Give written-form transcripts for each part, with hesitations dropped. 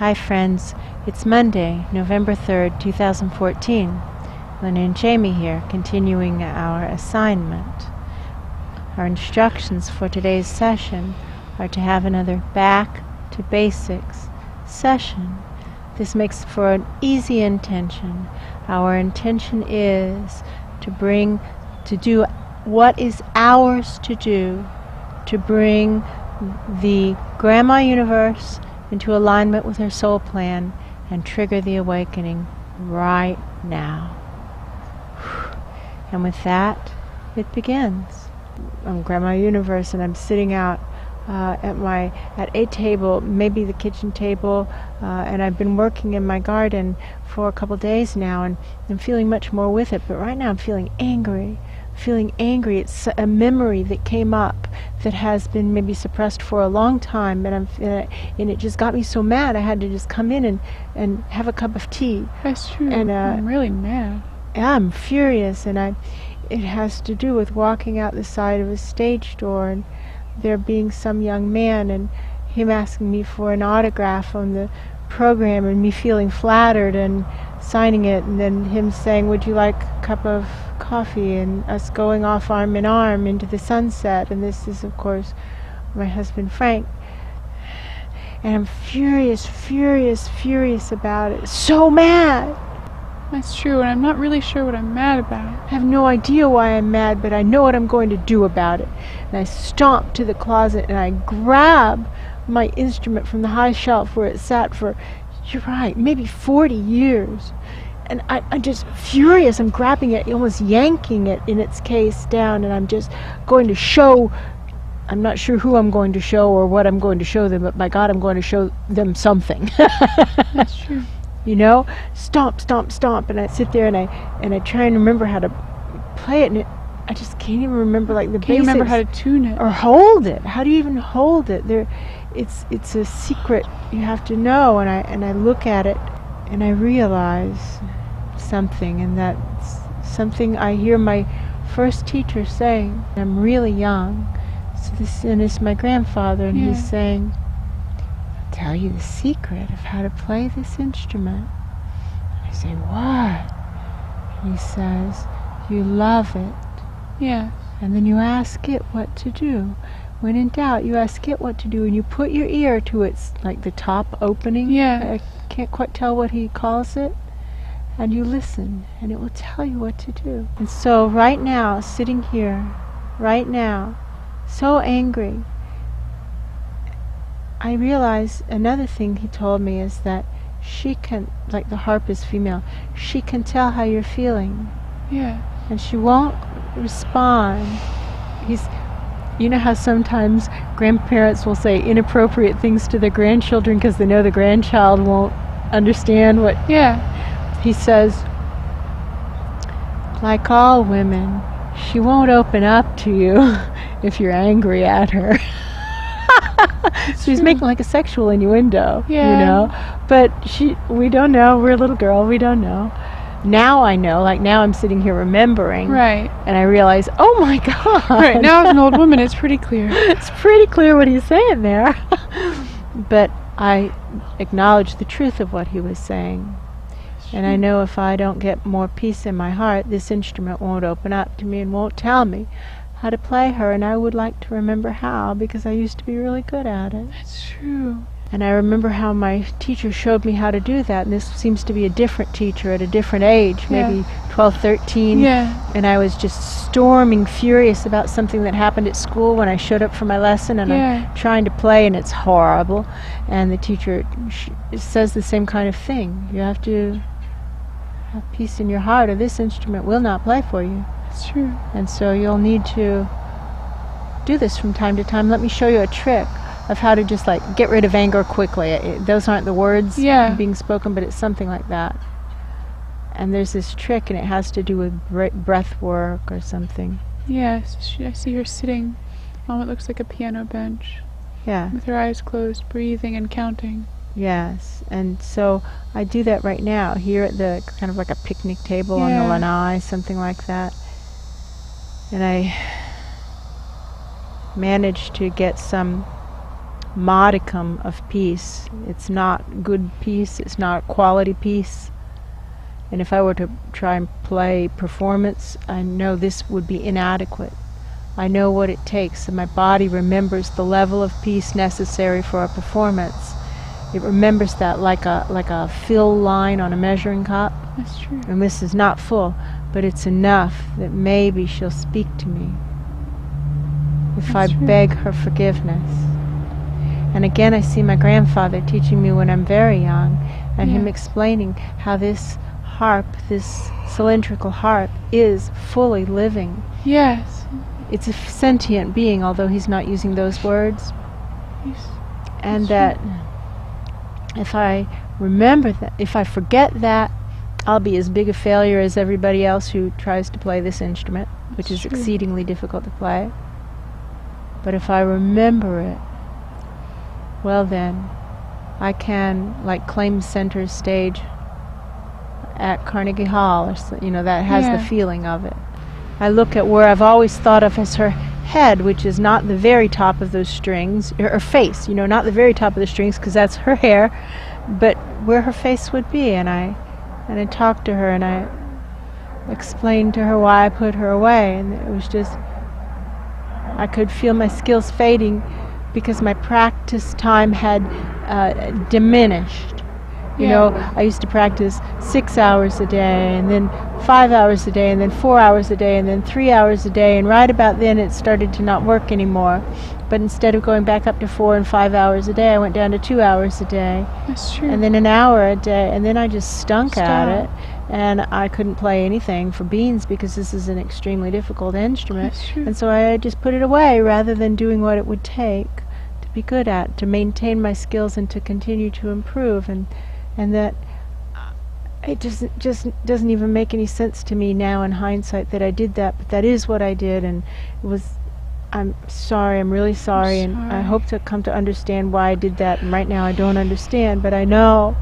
Hi friends, it's Monday, November 3rd, 2014. Lynn and Jamie here, continuing our assignment. Our instructions for today's session are to have another back to basics session. This makes for an easy intention. Our intention is to do what is ours to do, to bring the Grandma Universe into alignment with her soul plan and trigger the awakening right now. And with that, it begins. I'm Grandma Universe and I'm sitting out at a table, maybe the kitchen table, and I've been working in my garden for a couple days now, and I'm feeling much more with it, but right now I'm feeling angry. It's a memory that came up that has been maybe suppressed for a long time, and it just got me so mad I had to just come in and have a cup of tea. That's true. And I'm really mad. I'm furious, and it has to do with walking out the side of a stage door and there being some young man and him asking me for an autograph on the program and me feeling flattered and signing it, and then him saying, "Would you like a cup of coffee?" and us going off arm in arm into the sunset. And this is, of course, my husband Frank. And I'm furious about it. So mad! That's true, and I'm not really sure what I'm mad about. I have no idea why I'm mad, but I know what I'm going to do about it. And I stomp to the closet and I grab my instrument from the high shelf where it sat for, you're right, maybe 40 years. And I'm just furious. I'm grabbing it, almost yanking it in its case down, and I'm just going to show, I'm not sure who I'm going to show or what I'm going to show them, but by God, I'm going to show them something. That's true. You know, stomp, and I sit there and I try and remember how to play it, and I just can't even remember like the basics. Can't remember how to tune it or hold it. How do you even hold it? It's a secret you have to know. And I look at it and I realize something, and that's something I hear my first teacher saying. I'm really young, and it's my grandfather, and he's saying, "Tell you the secret of how to play this instrument." I say, "What?" And he says, "You love it. Yeah. And then you ask it what to do. When in doubt, you ask it what to do, and you put your ear to its, like the top opening." Yeah. I can't quite tell what he calls it. And you listen, and it will tell you what to do. And so right now, sitting here, right now, so angry, I realize another thing he told me is that she can, like the harp is female, she can tell how you're feeling. Yeah. And she won't respond. You know how sometimes grandparents will say inappropriate things to their grandchildren because they know the grandchild won't understand what... Yeah. He says, like all women, she won't open up to you if you're angry at her. So he's making like a sexual innuendo, you know. But we don't know. We're a little girl. We don't know. Now I know. Like now I'm sitting here remembering. Right. And I realize, oh my God. Right. Now as an old woman, it's pretty clear. It's pretty clear what he's saying there. But I acknowledge the truth of what he was saying. And I know if I don't get more peace in my heart, this instrument won't open up to me and won't tell me how to play her, and I would like to remember how, because I used to be really good at it. That's true. And I remember how my teacher showed me how to do that, and this seems to be a different teacher at a different age, maybe 12, 13. Yeah. And I was just storming furious about something that happened at school when I showed up for my lesson, and I'm trying to play, and it's horrible. And the teacher says the same kind of thing. You have to have peace in your heart, or this instrument will not play for you. That's true. And so you'll need to do this from time to time. Let me show you a trick of how to just like get rid of anger quickly. Those aren't the words being spoken, but it's something like that. And there's this trick, and it has to do with breath work or something. Yes, I see her sitting on what looks like a piano bench. Yeah. With her eyes closed, breathing and counting. Yes, and so I do that right now here at the kind of like a picnic table on the lanai, something like that. And I managed to get some modicum of peace. It's not good peace, it's not quality peace. And if I were to try and play performance, I know this would be inadequate. I know what it takes, and my body remembers the level of peace necessary for a performance. It remembers that like a fill line on a measuring cup. That's true. And this is not full, but it's enough that maybe she'll speak to me if I beg her forgiveness. And again, I see my grandfather teaching me when I'm very young, and him explaining how this harp, this cylindrical harp, is fully living. Yes. It's a sentient being, although he's not using those words. Yes. And that if I remember that, if I forget that, I'll be as big a failure as everybody else who tries to play this instrument, which is exceedingly difficult to play. But if I remember it, well then, I can, like, claim center stage at Carnegie Hall, or that has the feeling of it. I look at where I've always thought of as her head, which is not the very top of those strings, or face, not the very top of the strings, because that's her hair, but where her face would be. And I talked to her, and I explained to her why I put her away, and it was just, I could feel my skills fading because my practice time had diminished. I used to practice 6 hours a day, and then 5 hours a day, and then 4 hours a day, and then 3 hours a day, and right about then it started to not work anymore. But instead of going back up to 4 and 5 hours a day, I went down to 2 hours a day. That's true. And then an hour a day, and then I just stunk at it, and I couldn't play anything for beans because this is an extremely difficult instrument. That's true. And so I just put it away rather than doing what it would take to be good at, to maintain my skills and to continue to improve. And that it just doesn't even make any sense to me now in hindsight that I did that, but that is what I did, and it was. I'm sorry, I'm really sorry, and I hope to come to understand why I did that. And right now I don't understand, but I know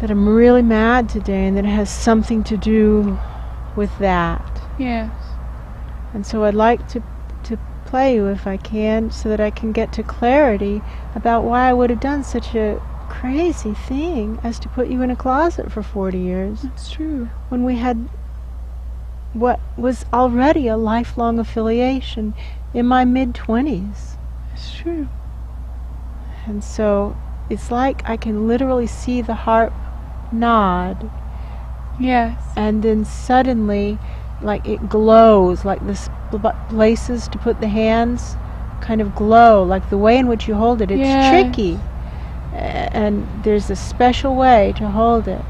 that I'm really mad today, and that it has something to do with that. Yes. And so I'd like to play you if I can, so that I can get to clarity about why I would have done such a crazy thing as to put you in a closet for 40 years. That's true. When we had what was already a lifelong affiliation in my mid-20s. That's true. And so it's like I can literally see the harp nod. Yes. And then suddenly, like, it glows, like the places to put the hands kind of glow, like the way in which you hold it. It's tricky. And there's a special way to hold it.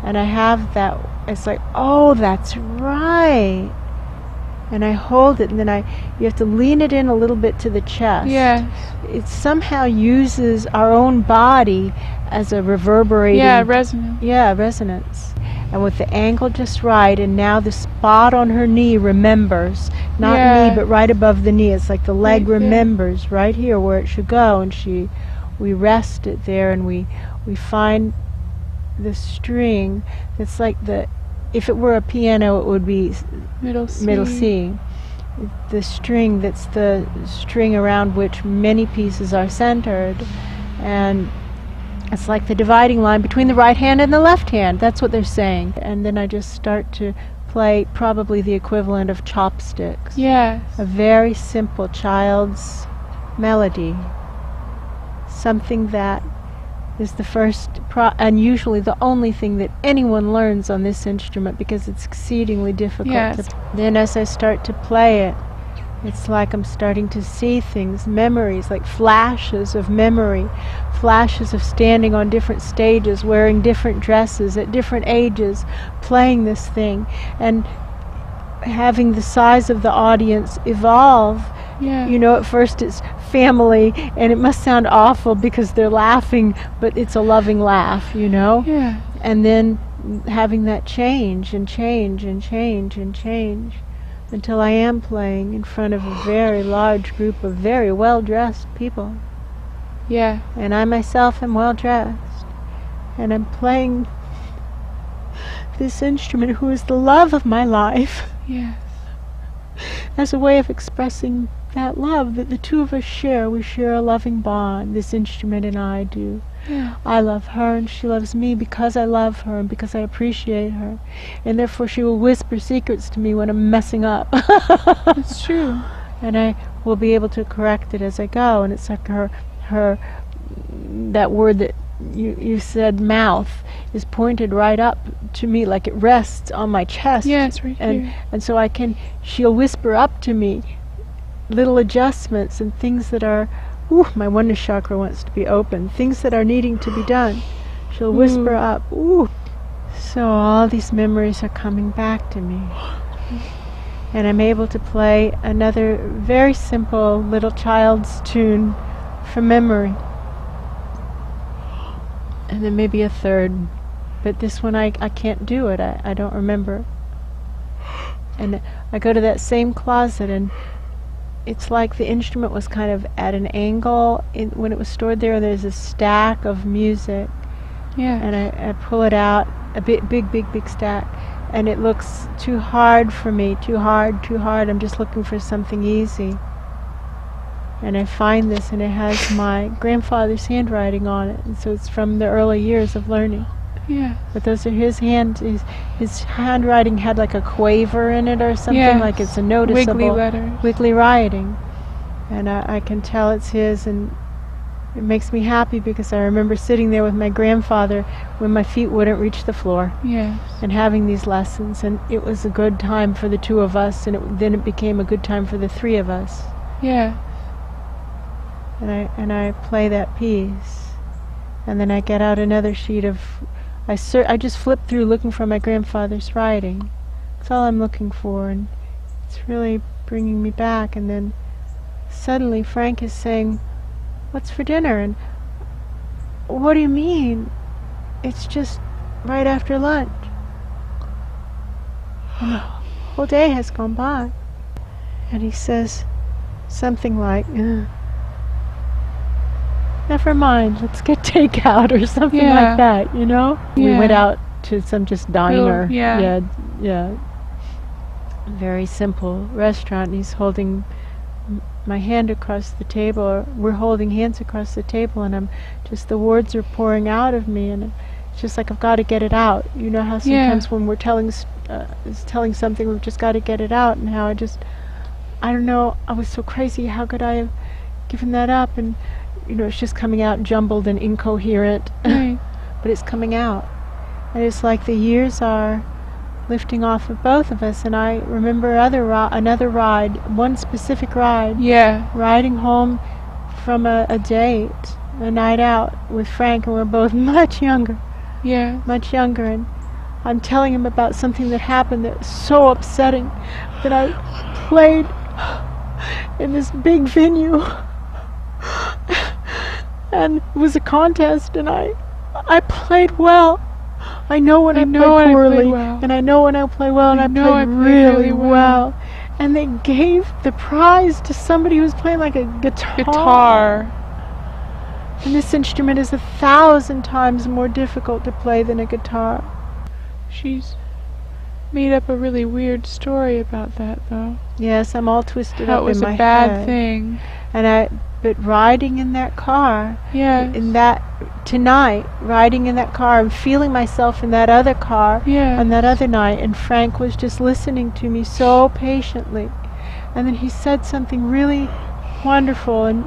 And I have that, it's like, oh, that's right. And I hold it, and then you have to lean it in a little bit to the chest. Yes. It somehow uses our own body as a reverberating... resonance. Yeah, resonance. And with the angle just right, and now the spot on her knee remembers. Not knee, but right above the knee. It's like the leg remembers right here where it should go, and we rest it there, and we find the string that's like if it were a piano, it would be middle C. The string that's the string around which many pieces are centered, and it's like the dividing line between the right hand and the left hand. That's what they're saying. And then I just start to play probably the equivalent of chopsticks. Yes. A very simple child's melody. Something that is the first and usually the only thing that anyone learns on this instrument, because it's exceedingly difficult. Yes. Then as I start to play it, it's like I'm starting to see things, memories, like flashes of memory, flashes of standing on different stages, wearing different dresses at different ages, playing this thing, and having the size of the audience evolve. Yeah. At first it's family, and it must sound awful because they're laughing, but it's a loving laugh, Yeah. And then having that change and change and change and change until I am playing in front of a very large group of very well-dressed people. Yeah. And I myself am well-dressed. And I'm playing this instrument, who is the love of my life. Yes. As a way of expressing that love that the two of us share. We share a loving bond, this instrument and I do. Yeah. I love her and she loves me because I love her and because I appreciate her. And therefore she will whisper secrets to me when I'm messing up. That's true. And I will be able to correct it as I go. And it's like her that word that you said, mouth, is pointed right up to me, like it rests on my chest. Yes, right here. And so she'll whisper up to me little adjustments and things that are, my oneness chakra wants to be open, things that are needing to be done. She'll whisper up, So all these memories are coming back to me. And I'm able to play another very simple little child's tune from memory. And then maybe a third. But this one I can't do it. I don't remember. And I go to that same closet and it's like the instrument was kind of at an angle when it was stored there. There's a stack of music. Yeah. And I pull it out, a big stack. And it looks too hard for me, too hard. I'm just looking for something easy. And I find this, and it has my grandfather's handwriting on it. And so it's from the early years of learning. Yeah. But those are his handwriting had like a quaver in it or something, like it's a noticeable wiggly letters. Wiggly writing. And I can tell it's his, and it makes me happy because I remember sitting there with my grandfather when my feet wouldn't reach the floor. Yes. And having these lessons, and it was a good time for the two of us, and then it became a good time for the three of us. Yeah. And I play that piece, and then I get out another sheet of, I just flip through looking for my grandfather's writing. That's all I'm looking for, and it's really bringing me back. And then suddenly Frank is saying, "What's for dinner?" And what do you mean? It's just right after lunch. And the whole day has gone by. And he says something like, "Never mind, let's get takeout," or something like that, you know? Yeah. We went out to some just diner. Yeah. Very simple restaurant, and he's holding my hand across the table, or we're holding hands across the table, and the words are pouring out of me, and it's just like I've got to get it out. You know how sometimes when we're telling something, we've just got to get it out, and how I don't know, I was so crazy, how could I have given that up? And it's just coming out jumbled and incoherent, right. But it's coming out. And it's like the years are lifting off of both of us, and I remember another ride, one specific ride, riding home from a date, a night out with Frank, and we're both much younger, and I'm telling him about something that happened that was so upsetting that I played in this big venue, and it was a contest, and I played well. I know when I play poorly, and I know when I play well, and I played really well. And they gave the prize to somebody who was playing like a guitar. And this instrument is 1,000 times more difficult to play than a guitar. She's made up a really weird story about that, though. Yes, I'm all twisted up in my head. That was a bad thing. But riding in that car, tonight, riding in that car and feeling myself in that other car on that other night, and Frank was just listening to me so patiently. And then he said something really wonderful and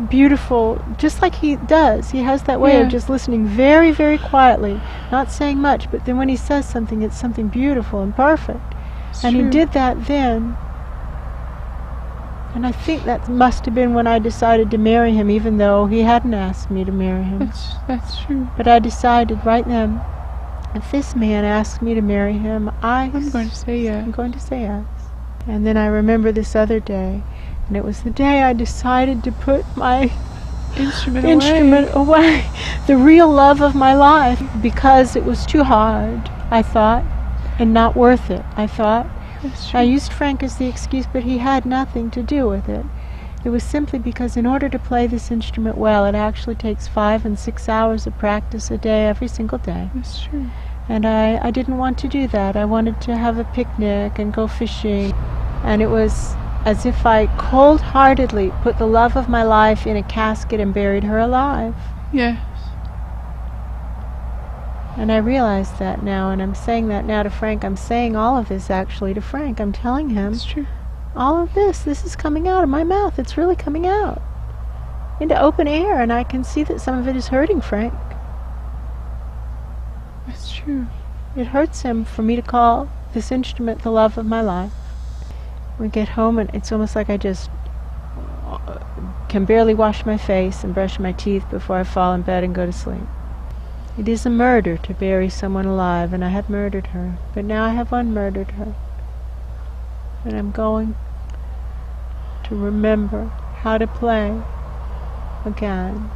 beautiful, just like he does. He has that way of just listening very, very quietly, not saying much, but then when he says something, it's something beautiful and perfect. And he did that then. And I think that must have been when I decided to marry him, even though he hadn't asked me to marry him. That's true. But I decided right then, if this man asks me to marry him, I'm going to say yes. I'm going to say yes. And then I remember this other day, and it was the day I decided to put my instrument away, the real love of my life, because it was too hard, I thought, and not worth it, I thought. I used Frank as the excuse, but he had nothing to do with it. It was simply because in order to play this instrument well, it actually takes 5 and 6 hours of practice a day, every single day. That's true. And I didn't want to do that. I wanted to have a picnic and go fishing. And it was as if I cold-heartedly put the love of my life in a casket and buried her alive. Yes. And I realize that now, and I'm saying that now to Frank. I'm saying all of this actually to Frank. I'm telling him, It's true. all of this is coming out of my mouth. It's really coming out into open air, and I can see that some of it is hurting Frank. It's true. It hurts him for me to call this instrument the love of my life. We get home and it's almost like I just can barely wash my face and brush my teeth before I fall in bed and go to sleep. It is a murder to bury someone alive, and I had murdered her, but now I have unmurdered her. And I'm going to remember how to play again.